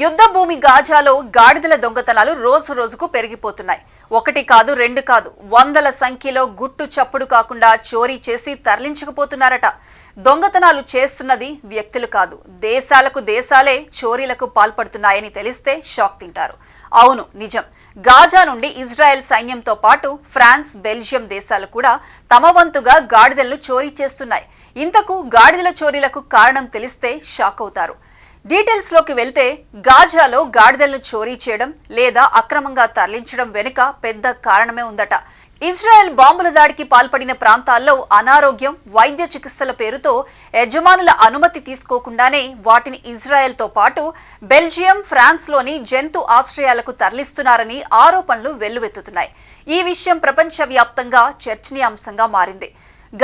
యుద్ధ భూమి గాజాలో గాడిదల దొంగతనాలు రోజు రోజుకు పెరిగిపోతున్నాయి. ఒకటి కాదు, రెండు కాదు, వందల సంఖ్యలో గుట్టు చప్పుడు కాకుండా చోరీ చేసి తరలించకపోతున్నారట. దొంగతనాలు చేస్తున్నది వ్యక్తులు కాదు, దేశాలకు దేశాలే చోరీలకు పాల్పడుతున్నాయని తెలిస్తే షాక్ తింటారు. అవును, నిజం. గాజా నుండి ఇజ్రాయెల్ సైన్యంతో పాటు ఫ్రాన్స్, బెల్జియం దేశాలు కూడా తమ వంతుగా గాడిదలను చోరీ చేస్తున్నాయి. ఇంతకు గాడిదల చోరీలకు కారణం తెలిస్తే షాక్ అవుతారు. డీటెయిల్స్ లోకి వెళ్తే గాజాలో గాడిదలను చోరీ చేయడం లేదా అక్రమంగా తరలించడం వెనుక పెద్ద కారణమే ఉందట. ఇజ్రాయెల్ బాంబుల దాడికి పాల్పడిన ప్రాంతాల్లో అనారోగ్యం, వైద్య చికిత్సల పేరుతో యజమానుల అనుమతి తీసుకోకుండానే వాటిని ఇజ్రాయెల్తో పాటు బెల్జియం, ఫ్రాన్స్లోని జంతు ఆశ్రయాలకు తరలిస్తున్నారని ఆరోపణలు వెల్లువెత్తుతున్నాయి. ఈ విషయం ప్రపంచవ్యాప్తంగా చర్చనీయాంశంగా మారింది.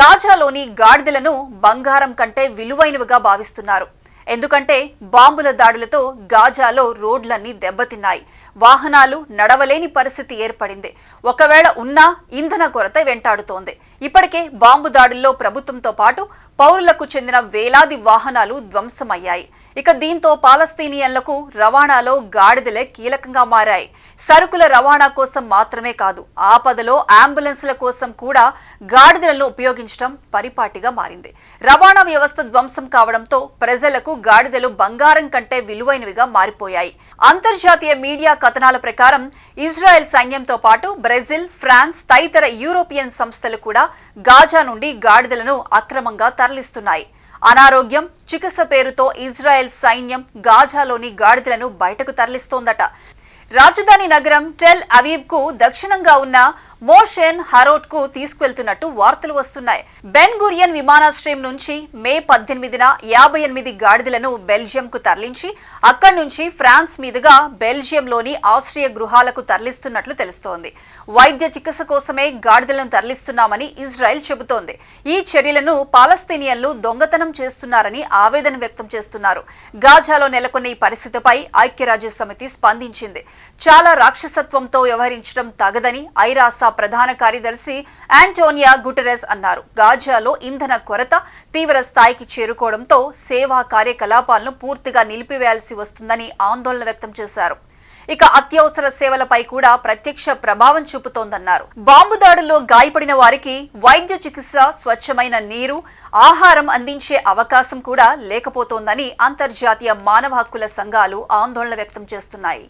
గాజాలోని గాడిదలను బంగారం కంటే విలువైనవిగా భావిస్తున్నారు. ఎందుకంటే బాంబుల దాడులతో గాజాలో రోడ్లన్నీ దెబ్బతిన్నాయి. వాహనాలు నడవలేని పరిస్థితి ఏర్పడింది. ఒకవేళ ఉన్నా ఇంధన కొరత వెంటాడుతోంది. ఇప్పటికే బాంబు దాడుల్లో ప్రభుత్వంతో పాటు పౌరులకు చెందిన వేలాది వాహనాలు ధ్వంసమయ్యాయి. ఇక దీంతో పాలస్తీనియన్లకు రవాణాలో గాడిదలే కీలకంగా మారాయి. సరుకుల రవాణా కోసం మాత్రమే కాదు, ఆపదలో అంబులెన్స్ల కోసం కూడా గాడిదలను ఉపయోగించడం పరిపాటిగా మారింది. రవాణా వ్యవస్థ ధ్వంసం కావడంతో ప్రజలకు గాడిదలు బంగారం కంటే విలువైనవిగా మారిపోయాయి. అంతర్జాతీయ మీడియా కథనాల ప్రకారం ఇజ్రాయెల్ సైన్యంతో పాటు బ్రెజిల్, ఫ్రాన్స్ తదితర యూరోపియన్ సంస్థలు కూడా గాజా నుండి గాడిదలను అక్రమంగా తరలిస్తున్నాయి. అనారోగ్యం, చికిత్స పేరుతో ఇజ్రాయెల్ సైన్యం గాజాలోని గాడిదలను బయటకు తరలిస్తోందట. రాజధాని నగరం టెల్ అవీవ్ కు దక్షిణంగా ఉన్న మోషెన్ హరోట్ కు తీసుకువెళ్తున్నట్టు వార్తలు వస్తున్నాయి. బెన్ గురియన్ విమానాశ్రయం నుంచి మే 18న 58 గాడిదలను బెల్జియం కు తరలించి అక్కడి నుంచి ఫ్రాన్స్ మీదుగా బెల్జియంలోని ఆశ్రయ గృహాలకు తరలిస్తున్నట్లు తెలుస్తోంది. వైద్య చికిత్స కోసమే గాడిదలను తరలిస్తున్నామని ఇజ్రాయెల్ చెబుతోంది. ఈ చర్యలను పాలస్తీనియన్లు దొంగతనం చేస్తున్నారని ఆవేదన వ్యక్తం చేస్తున్నారు. గాజాలో నెలకొన్న ఈ పరిస్థితిపై ఐక్యరాజ్య సమితి స్పందించింది. చాలా రాక్షసత్వంతో వ్యవహరించడం తగదని ఐరాస ప్రధాన కార్యదర్శి ఆంటోనియా గుటెరెస్ అన్నారు. గాజాలో ఇంధన కొరత తీవ్ర స్థాయికి చేరుకోవడంతో సేవా కార్యకలాపాలను పూర్తిగా నిలిపివేయాల్సి వస్తుందని ఆందోళన వ్యక్తం చేశారు. ఇక అత్యవసర సేవలపై కూడా ప్రత్యక్ష ప్రభావం చూపుతోందన్నారు. బాంబు దాడుల్లో గాయపడిన వారికి వైద్య చికిత్స, స్వచ్ఛమైన నీరు, ఆహారం అందించే అవకాశం కూడా లేకపోతోందని అంతర్జాతీయ మానవ హక్కుల సంఘాలు ఆందోళన వ్యక్తం చేస్తున్నాయి.